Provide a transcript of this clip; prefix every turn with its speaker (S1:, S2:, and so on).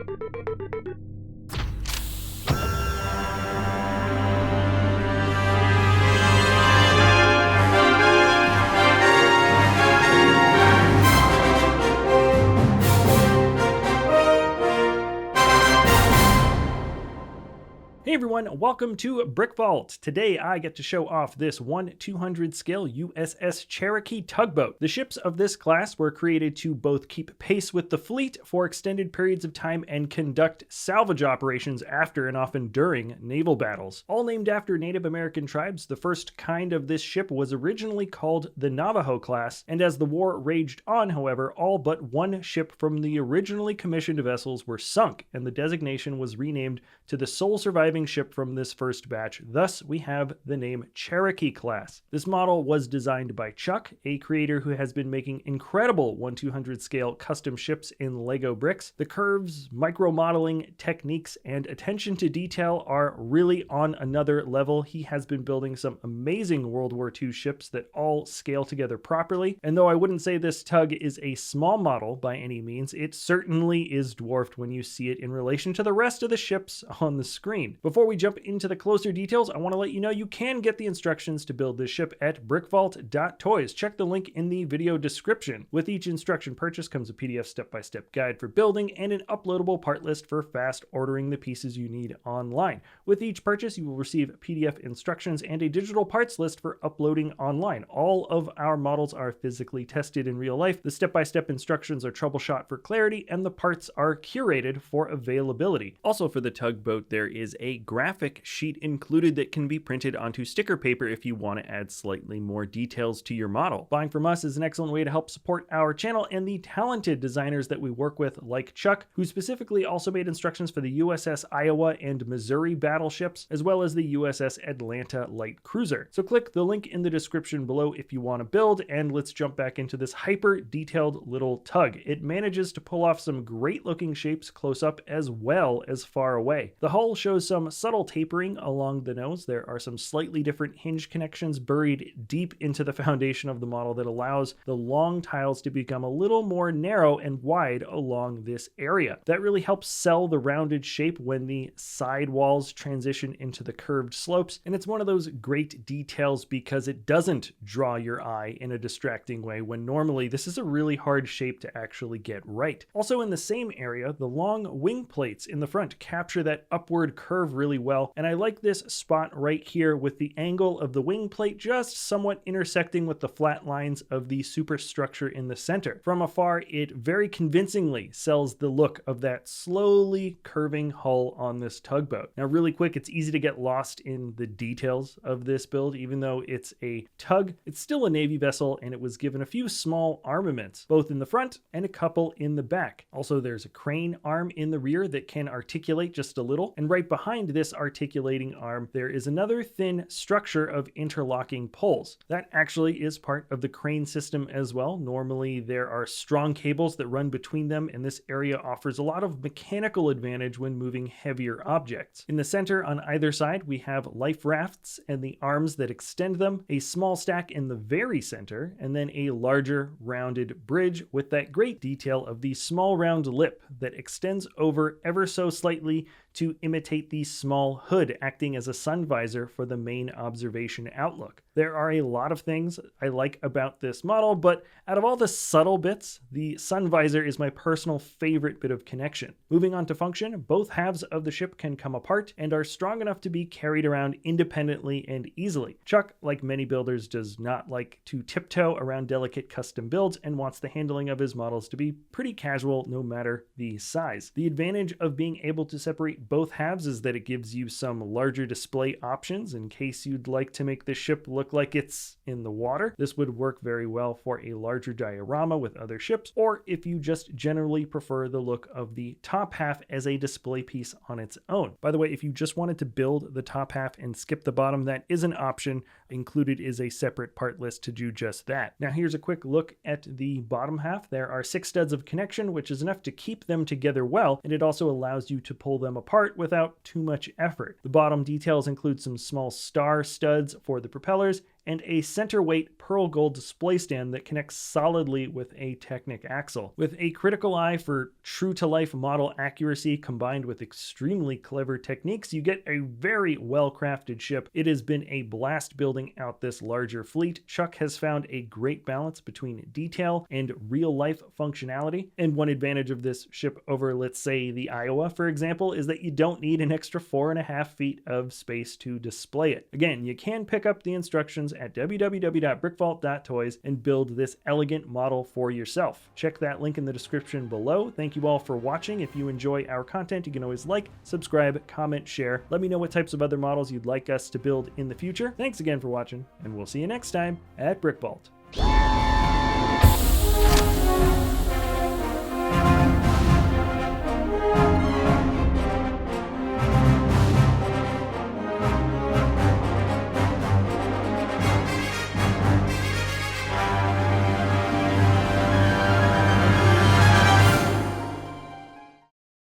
S1: Hey everyone, welcome to Brick Vault. Today I get to show off this 1/200 scale USS Cherokee tugboat. The ships of this class were created to both keep pace with the fleet for extended periods of time and conduct salvage operations after and often during naval battles. All named after Native American tribes, the first kind of this ship was originally called the Navajo class, and as the war raged on, however, all but one ship from the originally commissioned vessels were sunk, and the designation was renamed to the sole surviving ship from this first batch. Thus, we have the name Cherokee-class. This model was designed by Chuck, a creator who has been making incredible 1/200 scale custom ships in Lego bricks. The curves, micro-modeling techniques, and attention to detail are really on another level. He has been building some amazing World War II ships that all scale together properly, and though I wouldn't say this tug is a small model by any means, it certainly is dwarfed when you see it in relation to the rest of the ships on the screen. Before we jump into the closer details, I want to let you know you can get the instructions to build this ship at brickvault.toys. Check the link in the video description. With each instruction purchase comes a PDF step-by-step guide for building and an uploadable part list for fast ordering the pieces you need online. With each purchase, you will receive PDF instructions and a digital parts list for uploading online. All of our models are physically tested in real life. The step-by-step instructions are troubleshot for clarity, and the parts are curated for availability. Also for the tugboat, there is a graphic sheet included that can be printed onto sticker paper if you want to add slightly more details to your model. Buying from us is an excellent way to help support our channel and the talented designers that we work with, like Chuck, who specifically also made instructions for the USS Iowa and Missouri battleships, as well as the USS Atlanta light cruiser. So click the link in the description below if you want to build, and let's jump back into this hyper detailed little tug. It manages to pull off some great looking shapes close up as well as far away. The hull shows some subtle tapering along the nose. There are some slightly different hinge connections buried deep into the foundation of the model that allows the long tiles to become a little more narrow and wide along this area. That really helps sell the rounded shape when the side walls transition into the curved slopes, and it's one of those great details because it doesn't draw your eye in a distracting way when normally this is a really hard shape to actually get right. Also in the same area, the long wing plates in the front capture that upward curve really well, and I like this spot right here with the angle of the wing plate just somewhat intersecting with the flat lines of the superstructure in the center. From afar, it very convincingly sells the look of that slowly curving hull on this tugboat. Now really quick, it's easy to get lost in the details of this build. Even though it's a tug, it's still a Navy vessel, and it was given a few small armaments, both in the front and a couple in the back. Also, there's a crane arm in the rear that can articulate just a little, and right behind this articulating arm, there is another thin structure of interlocking poles. That actually is part of the crane system as well. Normally, there are strong cables that run between them, and this area offers a lot of mechanical advantage when moving heavier objects. In the center, on either side, we have life rafts and the arms that extend them, a small stack in the very center, and then a larger rounded bridge with that great detail of the small round lip that extends over ever so slightly to imitate the small hood acting as a sun visor for the main observation outlook. There are a lot of things I like about this model, but out of all the subtle bits, the sun visor is my personal favorite bit of connection. Moving on to function, both halves of the ship can come apart and are strong enough to be carried around independently and easily. Chuck, like many builders, does not like to tiptoe around delicate custom builds and wants the handling of his models to be pretty casual no matter the size. The advantage of being able to separate both halves is that it gives you some larger display options in case you'd like to make the ship look like it's in the water. This would work very well for a larger diorama with other ships, or if you just generally prefer the look of the top half as a display piece on its own. By the way, if you just wanted to build the top half and skip the bottom, that is an option. Included is a separate part list to do just that. Now here's a quick look at the bottom half. There are 6 studs of connection, which is enough to keep them together well, and it also allows you to pull them apart without too much effort. The bottom details include some small star studs for the propellers and a center weight pearl gold display stand that connects solidly with a Technic axle. With a critical eye for true-to-life model accuracy combined with extremely clever techniques, you get a very well-crafted ship. It has been a blast building out this larger fleet. Chuck has found a great balance between detail and real-life functionality, and one advantage of this ship over, let's say, the Iowa, for example, is that you don't need an extra 4.5 feet of space to display it. Again, you can pick up the instructions at www.brickvault.toys and build this elegant model for yourself. Check that link in the description below. Thank you all for watching. If you enjoy our content, you can always like, subscribe, comment, share. Let me know what types of other models you'd like us to build in the future. Thanks again for watching, and we'll see you next time at Brick Vault.